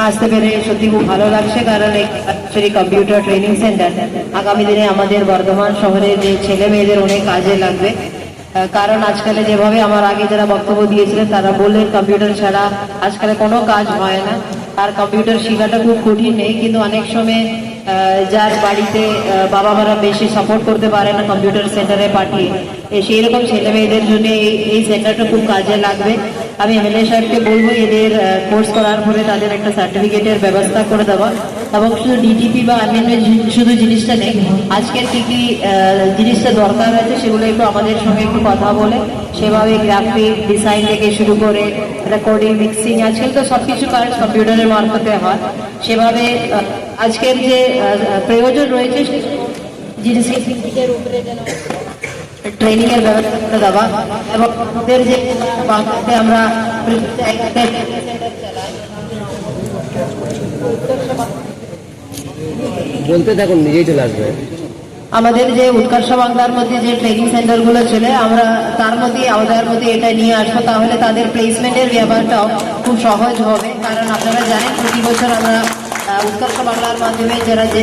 আসতে পেরে সত্যি খুব ভালো লাগছে, কারণ এই কম্পিউটার ট্রেনিং সেন্টার আগামী দিনে আমাদের বর্ধমান শহরে যে ছেলে মেয়েদের অনেক কাজে লাগবে। কারণ আজকালে যেভাবে আমার আগে যারা বক্তব্য দিয়েছিলেন তারা বললেন কম্পিউটার ছাড়া আজকালে কোনো কাজ হয় না, আর কম্পিউটার শেখাটা খুব কঠিন নেই, কিন্তু অনেক সময় যার বাড়িতে বাবা মারা বেশি সাপোর্ট করতে পারে না কম্পিউটার সেন্টারে পাঠিয়ে, সেই রকম ছেলে মেয়েদের জন্য এই সেন্টারটা খুব কাজে লাগবে। আমি এমএলএ সাহেবকে বলবো এদের কোর্স করার পরে তাদের একটা সার্টিফিকেটের ব্যবস্থা করে দেওয়া, এবং শুধু ডিটিপি বা অন্যান্য শুধু জিনিসটা নেই, আজকের কি কি জিনিসটা দরকার আছে সেগুলো একটু আমাদের সঙ্গে একটু কথা বলে সেভাবে গ্রাফিক ডিজাইন থেকে শুরু করে রেকর্ডিং মিক্সিং আজকাল তো সবকিছু কাজ কম্পিউটারের মারফতে হয়, সেভাবে আজকের যে প্রয়োজন রয়েছে জিনিসের উপরে যেন ট্রেনিং এর ব্যবস্থা দেওয়া, এবং আমাদের যে বাংলাতে আমরা বলতে থাকুন, নিজেই চলে আসবে। আমাদের যে উৎকর্ষ বাংলার মধ্যে যে ট্রেনিং সেন্টারগুলো ছিল আমরা তার মধ্যে আওতার মধ্যে এটা নিয়ে আসবো, তাহলে তাদের প্লেসমেন্টের ব্যাপারটাও খুব সহজ হবে। কারণ আপনারা জানেন প্রতি বছর আমরা উৎকর্ষ বাংলার মাধ্যমে যারা যে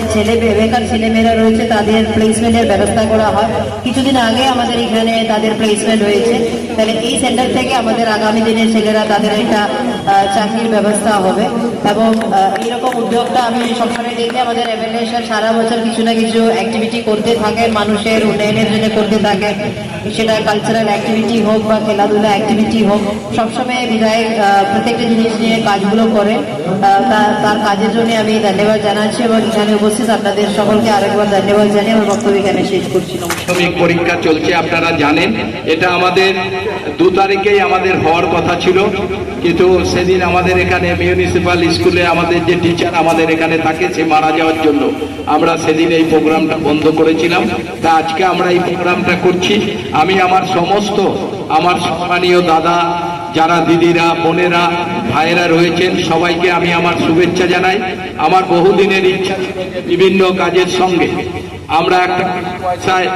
বেকার ছেলেমেয়েরা রয়েছে তাদের প্লেসমেন্টের ব্যবস্থা করা হয়। কিছুদিন আগে আমাদের এখানে তাদের প্লেসমেন্ট হয়েছে, তাহলে এই সেন্টার থেকে আমাদের আগামী দিনের ছেলেরা তাদের একটা চাকরির ব্যবস্থা হবে। এবং এইরকম উদ্যোগটা আমি সবসময় দেখি আমাদের এমএলএ সারা বছর কিছু না কিছু অ্যাক্টিভিটি করতে থাকে, মানুষের উন্নয়নের জন্য করতে থাকে, সেটা কালচারাল অ্যাক্টিভিটি হোক বা খেলাধুলা অ্যাক্টিভিটি হোক, সবসময় বিধায়ক প্রত্যেকটা জিনিস নিয়ে কাজগুলো করে। তার কাজের জন্য আমি ধন্যবাদ জানাচ্ছি, এবং এখানে উপস্থিত আপনাদের সকলকে আরেকবার ধন্যবাদ জানিয়ে আমার বক্তব্য এখানে শেষ করছি। মাধ্যমিক পরীক্ষা চলছে, আপনারা জানেন এটা আমাদের 2 তারিখেই আমাদের হওয়ার কথা ছিল, কিন্তু সেদিন আমাদের এখানে মিউনিসিপ্যাল স্কুলে আমাদের যে টিচার আমাদের এখানে থাকে সে মারা যাওয়ার জন্য আমরা সেদিন এই প্রোগ্রামটা বন্ধ করেছিলাম। তা আজকে আমরা এই প্রোগ্রামটা করছি। আমি আমার সমস্ত আমার সম্মানীয় দাদা, যারা দিদিরা, বোনেরা, ভাইয়েরা রয়েছেন সবাইকে আমি আমার শুভেচ্ছা জানাই। আমার বহুদিনের ইচ্ছা বিভিন্ন কাজের সঙ্গে আমরা একটা পয়সায়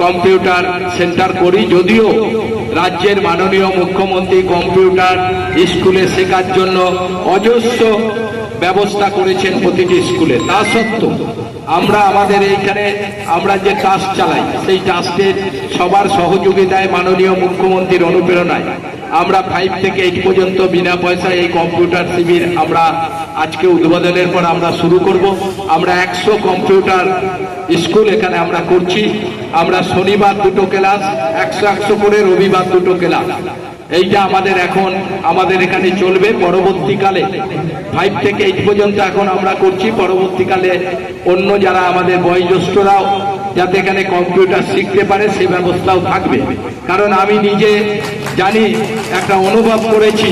কম্পিউটার সেন্টার করি, যদিও রাজ্যের মাননীয় মুখ্যমন্ত্রী কম্পিউটার স্কুলে শেখার জন্য অজস্র ব্যবস্থা করেছেন প্রতিটি স্কুলে, তা সত্ত্বেও আমরা আমাদের এইখানে আমরা যে ট্রাস্ট চালাই সেই ট্রাস্টের সবার সহযোগিতায় মাননীয় মুখ্যমন্ত্রীর অনুপ্রেরণায় আমরা 5 থেকে 8 পর্যন্ত বিনা পয়সায় এই কম্পিউটার শিবির আমরা আজকে উদ্বোধনের পর আমরা শুরু করব। আমরা 100 কম্পিউটার স্কুল এখানে আমরা করছি। আমরা শনিবার 2টো ক্লাস, 100 করে রবিবার 2টো ক্লাস, এইটা আমাদের এখন আমাদের এখানে চলবে। পরবর্তীকালে 5 থেকে 8 পর্যন্ত এখন আমরা করছি, পরবর্তীকালে অন্য যারা আমাদের বয়োজ্যেষ্ঠরাও যাতে এখানে কম্পিউটার শিখতে পারে সে ব্যবস্থাও থাকবে। কারণ আমি নিজে জানি, একটা অনুভব করেছি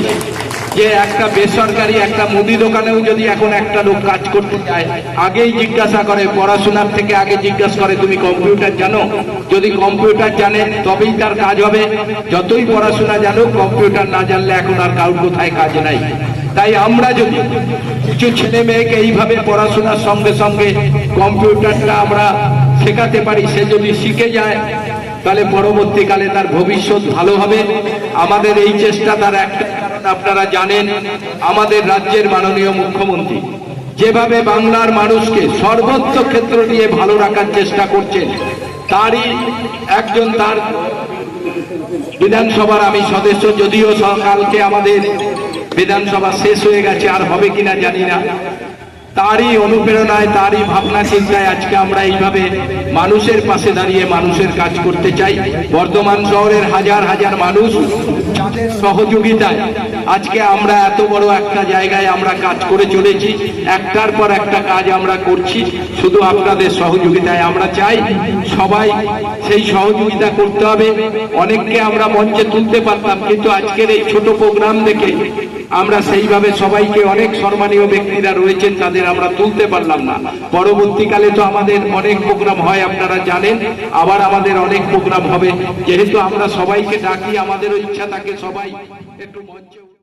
যে একটা বেসরকারি একটা মুদি দোকানেও যদি এখন একটা লোক কাজ করতে যায় আগেই জিজ্ঞাসা করে, পড়াশোনার থেকে আগে জিজ্ঞাসা করে তুমি কম্পিউটার জানো? যদি কম্পিউটার জানে তবেই তার কাজ হবে। যতই পড়াশোনা জানো, কম্পিউটার না জানলে এখন আর কারোর কোথায় কাজ নাই। তাই আমরা যদি কিছু ছেলে মেয়েকে এইভাবে পড়াশোনার সঙ্গে সঙ্গে কম্পিউটারটা আমরা শেখাতে পারি, সে যদি শিখে যায় তাহলে পরবর্তীকালে তার ভবিষ্যৎ ভালো হবে। আমাদের এই চেষ্টা তার একটা কারণ আপনারা জানেন, আমাদের রাজ্যের মাননীয় মুখ্যমন্ত্রী যেভাবে বাংলার মানুষকে সর্বোচ্চ ক্ষেত্র নিয়ে ভালো রাখার চেষ্টা করছেন, তারই একজন তার বিধানসভার আমি সদস্য, যদিও সকালকে আমাদের বিধানসভা শেষ হয়ে গেছে, আর হবে কিনা জানি না, তারই অনুপ্রেরণায় তারই ভাবনা চিন্তায় আজকে আমরা এইভাবে মানুষের পাশে দাঁড়িয়ে মানুষের কাজ করতে চাই। বর্ধমান শহরের হাজার হাজার মানুষ যাদের সহযোগিতায় আজকে আমরা এত বড় একটা জায়গায় আমরা কাজ করে চলেছি, একটার পর একটা কাজ আমরা করছি শুধু আপনাদের সহযোগিতায়। আমরা চাই সবাই সেই সহযোগিতা করতে হবে। অনেককে আমরা মঞ্চে তুলতে পারতাম, কিন্তু আজকের এই ছোট প্রোগ্রাম দেখে আমরা সেইভাবে সবাইকে, অনেক সম্মানীয় ব্যক্তিরা রয়েছেন তাদের আমরা তুলতে পারলাম না। পরবর্তীকালে তো আমাদের অনেক প্রোগ্রাম হয় আপনারা জানেন, আবার আমাদের অনেক প্রোগ্রাম হবে। যেহেতু আমরা সবাইকে ডাকি, আমাদেরও ইচ্ছা থাকে সবাই একটু মঞ্চে